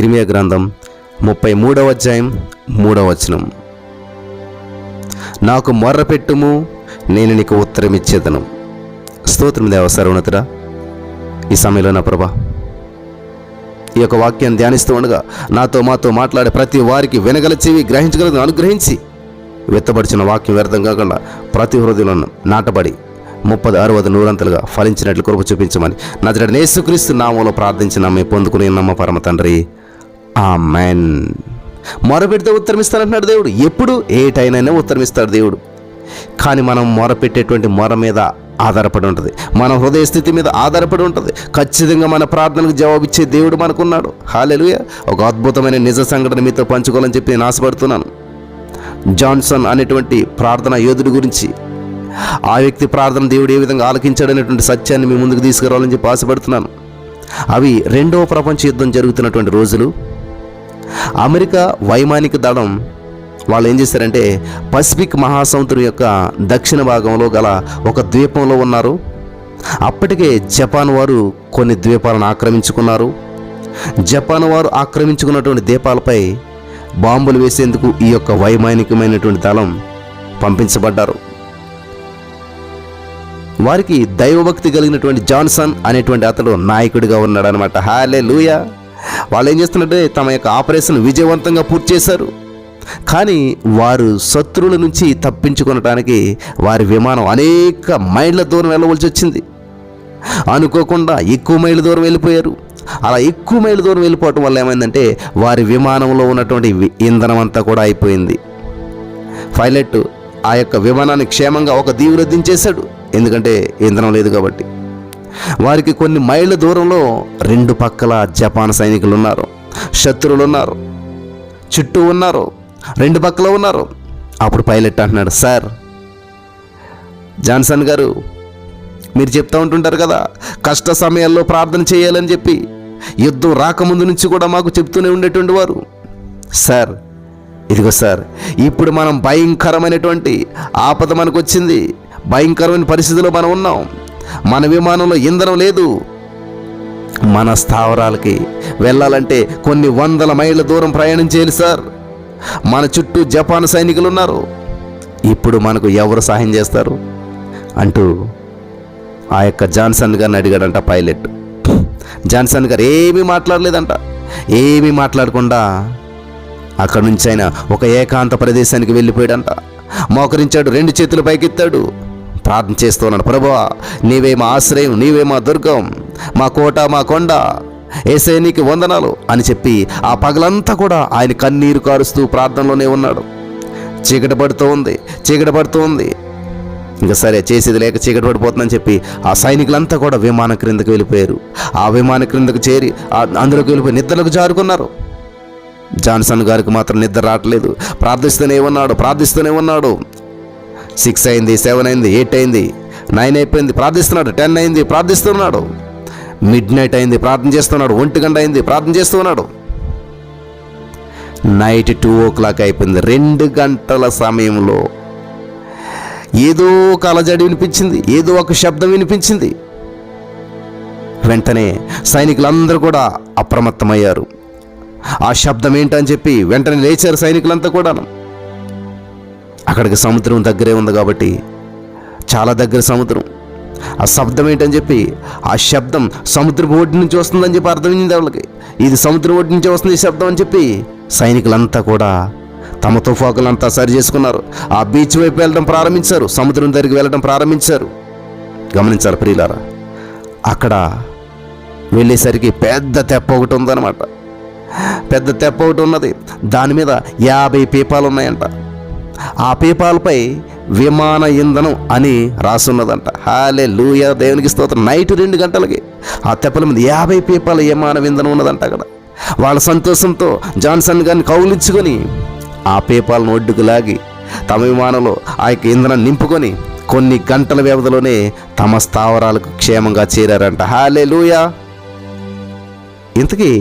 ఇర్మియా గ్రంథం 33వ అధ్యాయం 3వ వచనం. నాకు మొర్రపెట్టుము, నేను నీకు ఉత్తరం ఇచ్చేదను. స్తోత్రం దేవ సర్వోన్నతుడా. ఈ సమయంలో నా ప్రభా, ఈ యొక్క వాక్యాన్ని ధ్యానిస్తూ ఉండగా మాతో మాట్లాడే ప్రతి వారికి వినగల చెవి, గ్రహించగలదు అనుగ్రహించి, విత్తబడిచిన వాక్యం వ్యర్థం కాకుండా ప్రతి హృదయంలో నాటబడి 30, 60, 100 ఫలించినట్లు కృప చూపించమని నజరేయుడైన యేసుక్రీస్తు నామములో ప్రార్థించిన మేము పొందుకుని నమ్మ పరమ తండ్రి, ఆమేన్. మొరపెడితే ఉత్తరం ఇస్తానంటున్నాడు దేవుడు. ఎప్పుడు, ఏ టైంనైనా ఉత్తరం ఇస్తాడు దేవుడు. కానీ మనం మొరపెట్టేటువంటి మొర మీద ఆధారపడి ఉంటుంది, మన హృదయ స్థితి మీద ఆధారపడి ఉంటుంది. ఖచ్చితంగా మన ప్రార్థనకు జవాబిచ్చే దేవుడు మనకున్నాడు. హల్లెలూయా. ఒక అద్భుతమైన నిజ సంఘటన మీతో పంచుకోవాలని చెప్పి నేను ఆశపడుతున్నాను. జాన్సన్ అనేటువంటి ప్రార్థన యోధుడి గురించి, ఆ వ్యక్తి ప్రార్థన దేవుడు ఏ విధంగా ఆలకించాడనేటువంటి సత్యాన్ని మీ ముందుకు తీసుకురావాలని చెప్పి ఆశపడుతున్నాను. అవి 2వ ప్రపంచ యుద్ధం జరుగుతున్నటువంటి రోజులు. అమెరికా వైమానిక దళం వాళ్ళు ఏం చేశారంటే, పసిఫిక్ మహాసముద్రం యొక్క దక్షిణ భాగంలో గల ఒక ద్వీపంలో ఉన్నారు. అప్పటికే జపాన్ వారు కొన్ని ద్వీపాలను ఆక్రమించుకున్నారు. జపాన్ వారు ఆక్రమించుకున్నటువంటి ద్వీపాలపై బాంబులు వేసేందుకు ఈ యొక్క వైమానికమైనటువంటి దళం పంపించబడ్డారు. వారికి దైవభక్తి కలిగినటువంటి జాన్సన్ అనేటువంటి అతడు నాయకుడిగా ఉన్నాడు అనమాట. హల్లెలూయా. వాళ్ళు ఏం చేస్తున్నట్టే తమ యొక్క ఆపరేషన్ విజయవంతంగా పూర్తి చేశారు. కానీ వారు శత్రువుల నుంచి తప్పించుకొనడానికి వారి విమానం అనేక మైళ్ళ దూరం వెళ్ళవలసి వచ్చింది. అనుకోకుండా ఎక్కువ మైళ్ళ దూరం వెళ్ళిపోయారు. అలా ఎక్కువ మైళ్ళ దూరం వెళ్ళిపోవటం వల్ల ఏమైందంటే, వారి విమానంలో ఉన్నటువంటి ఇంధనం అంతా కూడా అయిపోయింది. పైలట్ ఆ యొక్క విమానాన్ని క్షేమంగా ఒక దీవులో దించేశాడు. ఎందుకంటే ఇంధనం లేదు కాబట్టి. వారికి కొన్ని మైళ్ళ దూరంలో 2 పక్కల జపాన్ సైనికులు ఉన్నారు, శత్రువులు ఉన్నారు, చుట్టూ ఉన్నారు, 2 పక్కల ఉన్నారు. అప్పుడు పైలట్ అంటున్నాడు, సార్, జాన్సన్ గారు, మీరు చెప్తా ఉంటుంటారు కదా కష్ట సమయాల్లో ప్రార్థన చేయాలని చెప్పి, యుద్ధం రాకముందు నుంచి కూడా మాకు చెప్తూనే ఉండేటువంటి వారు. సార్, ఇదిగో సార్, ఇప్పుడు మనం భయంకరమైనటువంటి ఆపద మనకు వచ్చింది. భయంకరమైన పరిస్థితిలో మనం ఉన్నాం. మన విమానంలో ఇంధనం లేదు. మన స్థావరాలకి వెళ్ళాలంటే కొన్ని 100 మైళ్ళ దూరం ప్రయాణం చేయాలి సార్. మన చుట్టూ జపాన్ సైనికులు ఉన్నారు. ఇప్పుడు మనకు ఎవరు సహాయం చేస్తారు అంటూ ఆ యొక్క జాన్సన్ గారిని అడిగాడంట పైలట్. జాన్సన్ గారు ఏమీ మాట్లాడలేదంట. ఏమీ మాట్లాడకుండా అక్కడి నుంచి ఆయన ఒక ఏకాంత ప్రదేశానికి వెళ్ళిపోయాడంట. మోకరించాడు, 2 చేతులు పైకెత్తాడు, ప్రార్థన చేస్తూ ఉన్నాడు. ప్రభువా, నీవే మా ఆశ్రయం, నీవే మా దుర్గం, మా కోట, మా కొండ, యేసయ్య నీకు వందనాలు అని చెప్పి ఆ పగలంతా కూడా ఆయన కన్నీరు కారుస్తూ ప్రార్థనలోనే ఉన్నాడు. చీకటి పడుతూ ఉంది. ఇంకా సరే, చేసేది లేక చీకటి పడిపోతుందని చెప్పి ఆ సైనికులంతా కూడా విమానం క్రిందకు వెళ్ళిపోయారు. ఆ విమానం క్రిందకు చేరి అందులోకి వెళ్ళిపోయి నిద్రలకు జారుకున్నారు. జాన్సన్ గారికి మాత్రం నిద్ర రావట్లేదు. ప్రార్థిస్తూనే ఉన్నాడు. 6 అయింది, 7 అయింది, 8 అయింది, 9 అయిపోయింది, ప్రార్థిస్తున్నాడు. 10 అయింది, ప్రార్థిస్తున్నాడు. మిడ్నైట్ అయింది, ప్రార్థన చేస్తున్నాడు. 1 గంట అయింది, ప్రార్థన చేస్తున్నాడు. నైట్ 2 o'clock అయిపోయింది. 2 గంటల సమయంలో ఏదో ఒక అలజడి వినిపించింది, ఏదో ఒక శబ్దం వినిపించింది. వెంటనే సైనికులందరూ కూడా అప్రమత్తమయ్యారు. ఆ శబ్దం ఏంటని చెప్పి వెంటనే లేచారు సైనికులంతా కూడా. అక్కడికి సముద్రం దగ్గరే ఉంది కాబట్టి, చాలా దగ్గర సముద్రం. ఆ శబ్దం ఏంటని చెప్పి, ఆ శబ్దం సముద్రపు ఒడ్డు నుంచి వస్తుందని చెప్పి అర్థమైంది వాళ్ళకి. ఇది సముద్రం ఒడ్డు నుంచి వస్తుంది ఈ శబ్దం అని చెప్పి సైనికులంతా కూడా తమ తుఫాకులంతా సరి చేసుకున్నారు. ఆ బీచ్ వైపు వెళ్ళడం ప్రారంభించారు, సముద్రం దగ్గరికి వెళ్ళడం ప్రారంభించారు. గమనించాలి ప్రియులారా, అక్కడ వెళ్ళేసరికి పెద్ద తెప్ప ఒకటి ఉందన్నమాట. పెద్ద తెప్ప ఒకటి ఉన్నది. దాని మీద 50 పీపాలు ఉన్నాయంట. ఆ పీపాలపై విమాన ఇంధనం అని రాసున్నదంట. హల్లెలూయా, దేవునికి స్తోత్రం. నైట్ 2 గంటలకి ఆ తెప్పల మీద 50 పీపాల విమాన ఇంధనం ఉన్నదంట అక్కడ. వాళ్ళ సంతోషంతో జాన్సన్ గారిని కౌలించుకొని ఆ పీపాలను ఒడ్డుకు లాగి తమ విమానంలో ఆ యొక్క ఇంధనం నింపుకొని కొన్ని గంటల వ్యవధిలోనే తమ స్థావరాలకు క్షేమంగా చేరారంట. హల్లెలూయా. ఇంతకీ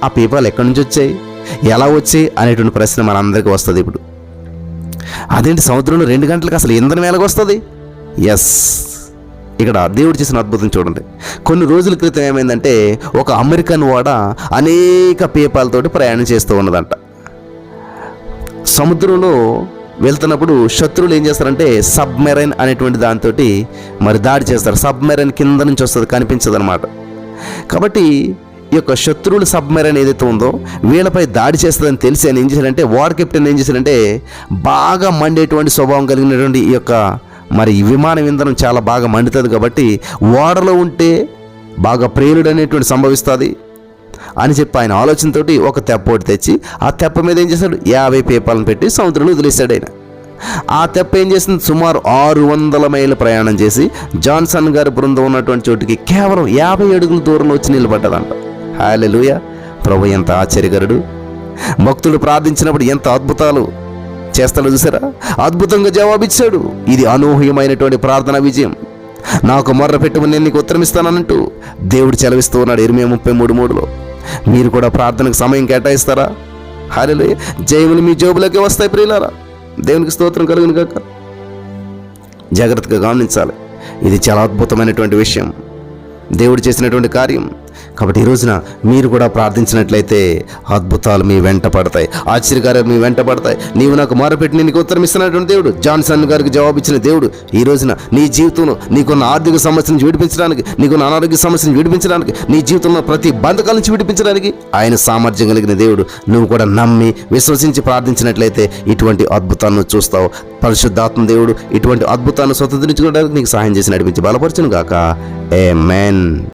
ఆ పీపాలు ఎక్కడి నుంచి వచ్చాయి, ఎలా వచ్చాయి అనేటువంటి ప్రశ్న మనందరికీ వస్తుంది ఇప్పుడు. అదేంటి, సముద్రంలో 2 గంటలకు అసలు ఇంధనం ఎలాగొస్తుంది? ఎస్, ఇక్కడ దేవుడు చేసిన అద్భుతం చూడండి. కొన్ని రోజుల క్రితం ఏమైందంటే ఒక అమెరికన్ ఓడ అనేక పేపాలతోటి ప్రయాణం చేస్తూ ఉన్నదంట. సముద్రంలో వెళ్తున్నప్పుడు శత్రువులు ఏం చేస్తారంటే సబ్మెరైన్ అనేటువంటి దాంతో మరి దాడి చేస్తారు. సబ్మెరైన్ కింద నుంచి వస్తుంది, కనిపించదు అనమాట. కాబట్టి ఈ యొక్క శత్రువుల సబ్మెరైన్ ఏదైతే ఉందో వీళ్ళపై దాడి చేస్తుందని తెలిసి ఆయన ఏం చేశాడంటే, వార్ కెప్టెన్ ఏం చేశాడంటే, బాగా మండేటువంటి స్వభావం కలిగినటువంటి ఈ యొక్క మరి విమానం ఇంధనం చాలా బాగా మండుతుంది కాబట్టి ఓడలో ఉంటే బాగా ప్రేలుడు అనేటువంటి సంభవిస్తుంది అని చెప్పి ఆయన ఆలోచనతోటి ఒక తెప్ప ఒకటి తెచ్చి ఆ తెప్ప మీద ఏం చేశాడు, 50 పేపాలను పెట్టి సముద్రంలో వదిలేశాడు ఆయన. ఆ తెప్ప ఏం చేసింది, సుమారు 600 మైళ్ళ ప్రయాణం చేసి జాన్సన్ గారి బృందం ఉన్నటువంటి చోటుకి కేవలం 50 అడుగుల దూరంలో వచ్చి నిలబడ్డదంట. హల్లెలూయా! ప్రభు ఎంత ఆశ్చర్యకరుడు. భక్తుడు ప్రార్థించినప్పుడు ఎంత అద్భుతాలు చేస్తాడో చూసారా. అద్భుతంగా జవాబిచ్చాడు. ఇది అనూహ్యమైనటువంటి ప్రార్థన విజయం. నాకు మొర్ర పెట్టుమని నేను నీకు ఉత్తరం ఇస్తానంటూ దేవుడు చెలవిస్తూ ఉన్నాడు ఇర్మియా 33:3లో. మీరు కూడా ప్రార్థనకు సమయం కేటాయిస్తారా? హల్లెలూయా! జయములు మీ జేబులోకి వస్తాయి ప్రియులారా. దేవునికి స్తోత్రం కలుగును గాక. జాగ్రత్తగా గమనించాలి. ఇది చాలా అద్భుతమైనటువంటి విషయం, దేవుడు చేసినటువంటి కార్యం. కాబట్టి ఈ రోజున మీరు కూడా ప్రార్థించినట్లయితే అద్భుతాలు మీ వెంట పడతాయి, ఆశ్చర్యకార్యాలు మీ వెంట పడతాయి. నీవు నాకు మొరపెట్టి నీకు ఉత్తరం ఇస్తున్నటువంటి దేవుడు, జాన్సన్ గారికి జవాబిచ్చిన దేవుడు ఈ రోజున నీ జీవితంలో నీకున్న ఆర్థిక సమస్య నుంచి విడిపించడానికి, నీకున్న అనారోగ్య సమస్య నుంచి విడిపించడానికి, నీ జీవితంలో ప్రతి బంధకాల నుంచి విడిపించడానికి ఆయన సామర్థ్యం కలిగిన దేవుడు. నువ్వు కూడా నమ్మి విశ్వసించి ప్రార్థించినట్లయితే ఇటువంటి అద్భుతాలను చూస్తావు. పరిశుద్ధాత్మ దేవుడు ఇటువంటి అద్భుతాలను స్వతంత్రించుకోవడానికి నీకు సహాయం చేసి నడిపించి బలపరచును గాక. ఆమేన్.